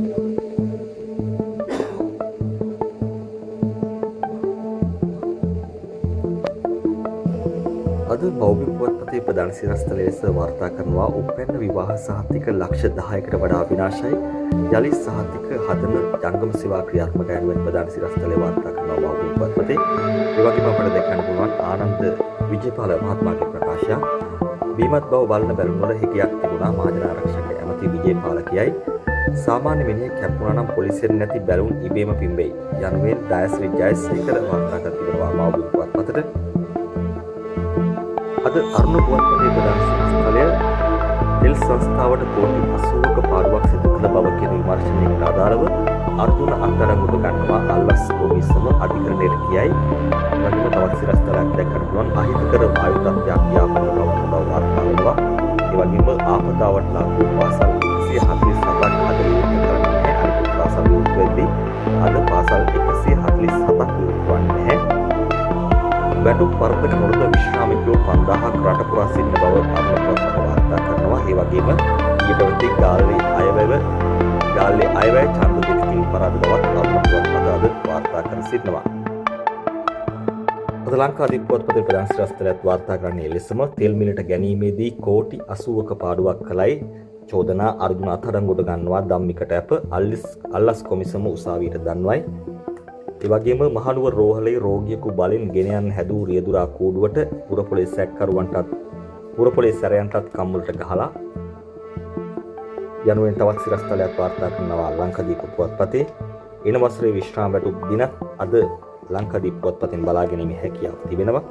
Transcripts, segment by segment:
අද බෞද්ධ පුවත්පතේ ප්‍රධාන සිරස්තලයේ ලෙස වාර්තා කරනවා උපැන්න විවාහ සහතික ලක්ෂ 10කට වඩා විනාශයි යලි සහතික හදන ජංගම සේවා ක්‍රියාත්මක යනුවෙන් ප්‍රධාන සිරස්තලයේ වාර්තා කරනවා බෞද්ධ පුවත්පතේ. ඒ වගේම අපට දැක්කන්න පුළුවන් ආනන්ද විජේපාල මහත්මයාගේ ප්‍රකාශය බීමත් බව බලන බැලුම් වල හිකියක් තිබුණා මහජන ආරක්ෂක ඇමති විජේපාල කියයි. සාමාන්‍ය මිනිහෙක් කැපුණා නම් පොලිසියෙන් නැති බැලුම් ඉබේම පිම්බෙයි යනුවෙන් දයශ්‍රී ජයසේකර වාර්තා කර තිබෙනවා බෞද්ධ පුවත්පතට. අද අරුණ පුවත්පතේ ප්‍රධාන සිරස්තලය තෙල් සංස්ථාවට කෝටි 80ක පාඩුවක් සිදු කළ බව කියන විමර්ශනයකට අදාළව අර්ජුන අත්අඩංගුවට ගන්නවා අල්ලස් කොමිසම අධිකරණයට කියයි. වගේම තවත් සිරස්තලයක් දැක්කම පුළුවන් අහිතකර වායු තත්ත්වයක් ව්‍යාප්ත බව වාර්තා වෙනවා. ඒ වගේම ආපදාවට ලක් වූ පාසල් 147ක් අද විවෘත කරන්නේ අනිත් පාසල් විවෘත වෙද්දී අද පාසල් 147ක් විවෘත වන්නේ. වැටුප් වර්ධක නොලද විශ්‍රාමිකයෝ 5000ක් රට පුරා සිටින බව අරුණ වාර්තා කරනවා. ඒ වගේම ඊට ප්‍රති ගාල්ලේ අයවැය ඡන්ද දෙකකින් පරාද බවත් අරුණ පුවත්පත අද වාර්තා කර සිටිනවා. අද ලංකාදීප පුවත්පතේ ප්‍රධාන සිරස්තලයත් වාර්තා කරන්නේ ලෙසම තෙල් මිලට ගැනීමේදී කෝටි 80ක පාඩුවක් කළයි චෝදනා අර්ජුන අත්අඩංගුවට ගන්නවා ධම්මිකට අප අල්ලස් කොමිසම උසාවියට දන්වයි. ඒ වගේම මහනුවර රෝහලේ රෝගියෙකු බලෙන් ගෙන යන හැදූ රියදුරා කූඩුවට පුරපොලේ සැරයන්ටත් කම්මුලට ගහලා යනුවෙන් තවත් සිරස්තලයක් වාර්තා කරනවා ලංකාදීප පුවත්පතේ. එන වසරේ විශ්‍රාම වැටුප් දින අද ලංකාදීප පුවත්පතෙන් බලා ගැනීමේ හැකියාව තිබෙනවා.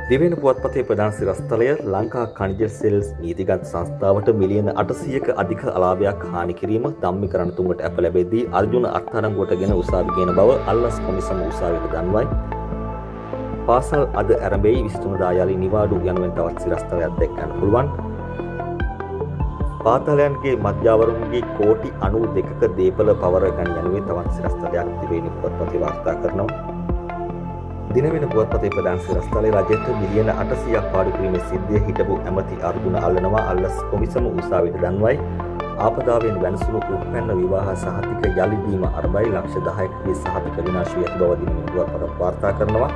දිවෙන පුවත්පතේ ප්‍රධාන සිරස්තලය ලංකා ඛනිජ සෙල්ස් නීතිගත් සංස්ථාවට මිලියන 800ක අධික අලාභයක් හානි කිරීම ධම්මික රණතුංගට අප ලැබෙද්දී අර්ජුන අත්අඩංගුවටගෙන උසාවි ගෙන බව අල්ලස් කොමිසම උසාවියට දන්වයි. පාසල් අද ආරම්භයේ 23 දා යලි නිවාඩු යනුවෙන් තවත් සිරස්තලයක් දැක්කන්න පුළුවන්. පාතාලයන්ගේ මධ්‍යවරුන්ගේ කෝටි 92ක දීපල පවර ගන්න යනුවෙන් තවත් සිරස්තලයක් දිවෙන පුවත්පතේ වාර්තා කරනවා. දිනවෙන පුවත්පතේ ප්‍රධාන සිරස්තලයේ රජයට මිලියන 800ක් පාඩු කිරීමේ සිද්ධිය හිටපු ඇමති අර්ජුන අල්ලනවා අල්ලස් කොමිසම උසාවියට දන්වයි. ආපදාවෙන් වෙනසුණු උපැන්න විවාහ සහතික යලි දීම අරබයි ලක්ෂ 10කගේ සහතික විනාශ වී ඇති බව දිනවෙන පුවත්පත වාර්තා කරනවා.